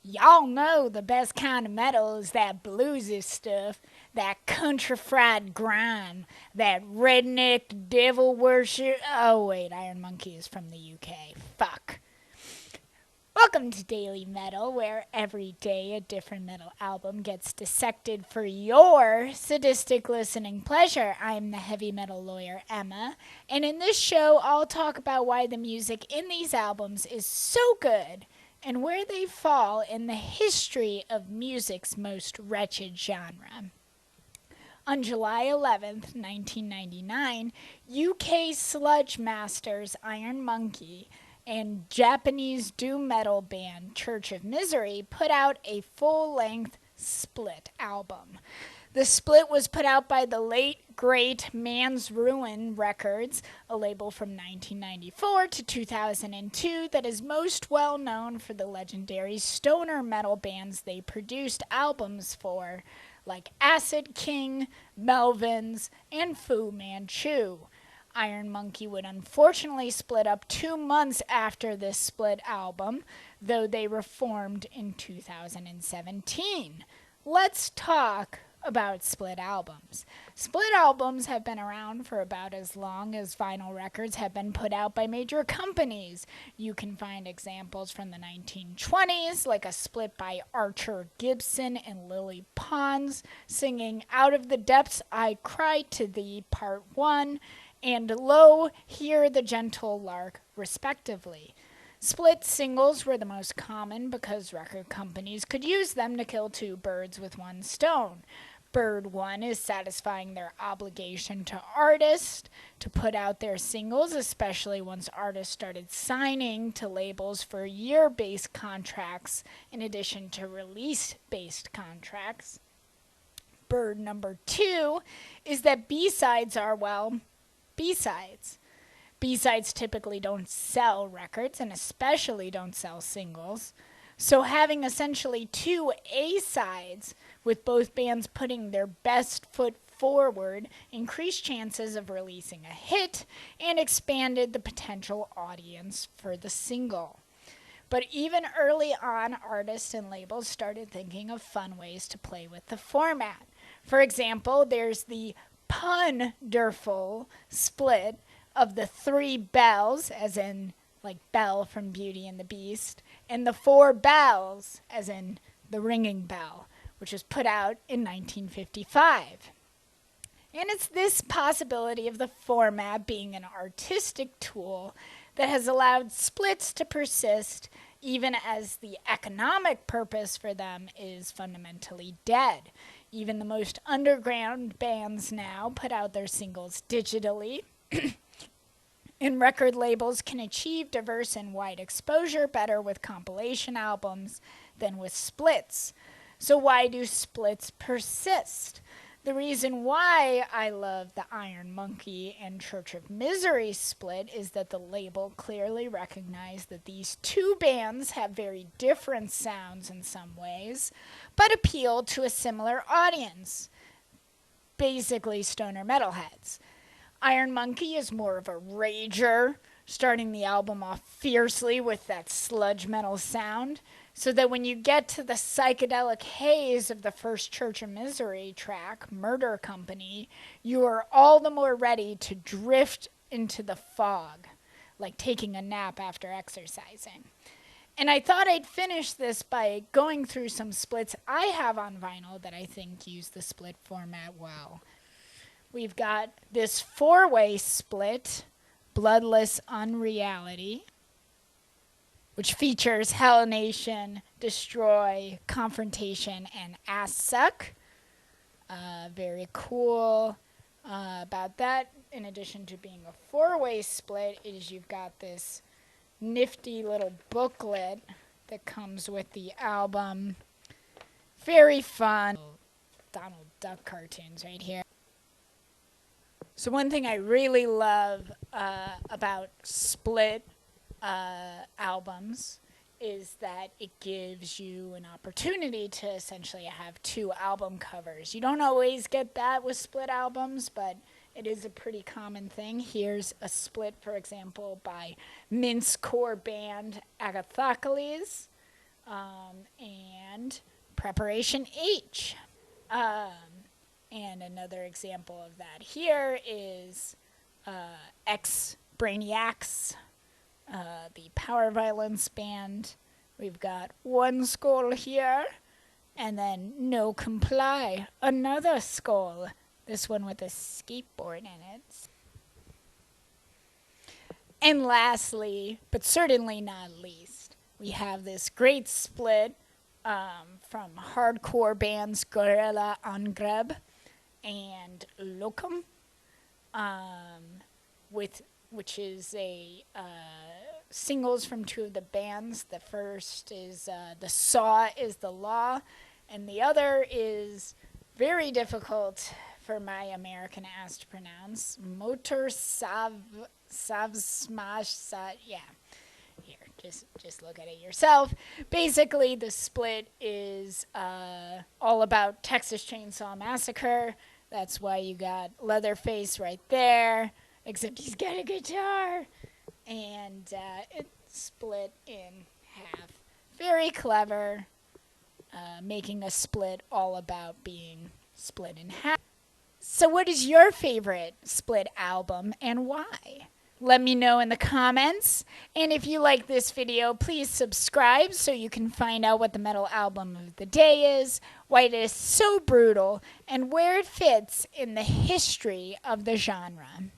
Y'all know the best kind of metal is that bluesy stuff, that country fried grime, that redneck devil worship. Oh, wait, Iron Monkey is from the UK. Fuck. Welcome to Daily Metal, where every day a different metal album gets dissected for your sadistic listening pleasure. I'm the heavy metal lawyer, Emma, and in this show, I'll talk about why the music in these albums is so good and where they fall in the history of music's most wretched genre. On July 11th, 1999, UK sludge masters Iron Monkey and Japanese doom metal band Church of Misery put out a full-length split album. The split was put out by the late, great Man's Ruin Records, a label from 1994 to 2002 that is most well known for the legendary stoner metal bands they produced albums for, like Acid King, Melvins, and Fu Manchu. Iron Monkey would unfortunately split up 2 months after this split album, though they reformed in 2017. Let's talk about split albums. Split albums have been around for about as long as vinyl records have been put out by major companies. You can find examples from the 1920s, like a split by Archer Gibson and Lily Pons, singing Out of the Depths I Cry to Thee, Part 1, and Lo, Hear the Gentle Lark, respectively. Split singles were the most common because record companies could use them to kill two birds with one stone. Bird 1 is satisfying their obligation to artists to put out their singles, especially once artists started signing to labels for year-based contracts in addition to release-based contracts. Bird number 2 is that B-sides are, well, B-sides. B-sides typically don't sell records and especially don't sell singles. So having essentially two A-sides with both bands putting their best foot forward increased chances of releasing a hit and expanded the potential audience for the single. But even early on, artists and labels started thinking of fun ways to play with the format. For example, there's the punderful split of the 3 bells, as in like Belle from Beauty and the Beast, and the 4 bells, as in the ringing bell, which was put out in 1955. And it's this possibility of the format being an artistic tool that has allowed splits to persist even as the economic purpose for them is fundamentally dead. Even the most underground bands now put out their singles digitally, and record labels can achieve diverse and wide exposure better with compilation albums than with splits. So why do splits persist? The reason why I love the Iron Monkey and Church of Misery split is that the label clearly recognized that these two bands have very different sounds in some ways, but appeal to a similar audience, basically stoner metalheads. Iron Monkey is more of a rager, starting the album off fiercely with that sludge metal sound, so that when you get to the psychedelic haze of the first Church of Misery track, Murder Company, you are all the more ready to drift into the fog, like taking a nap after exercising. And I thought I'd finish this by going through some splits I have on vinyl that I think use the split format well. We've got this 4-way split, Bloodless Unreality, which features Hell Nation, Destroy, Confrontation, and Ass Suck. Very cool about that. In addition to being a 4-way split, is you've got this nifty little booklet that comes with the album. Very fun. Donald Duck cartoons right here. So one thing I really love about split albums is that it gives you an opportunity to essentially have 2 album covers. You don't always get that with split albums, but it is a pretty common thing. Here's a split, for example, by Mincecore band Agathocles, and Preparation H. And another example of that here is X Brainiacs, the Power Violence Band. We've got One Skull here, and then No Comply, another skull. This one with a skateboard in it. And lastly, but certainly not least, we have this great split from hardcore bands Gorilla Angreb and Locum, which is a singles from two of the bands. The first is The Saw is the Law, and the other is very difficult for my American ass to pronounce. Motor Smash. Yeah. Here, just look at it yourself. Basically, the split is all about Texas Chainsaw Massacre. That's why you got Leatherface right there, except he's got a guitar. And it's split in half. Very clever, making a split all about being split in half. So what is your favorite split album and why? Let me know in the comments. And if you like this video, please subscribe so you can find out what the metal album of the day is, why it is so brutal, and where it fits in the history of the genre.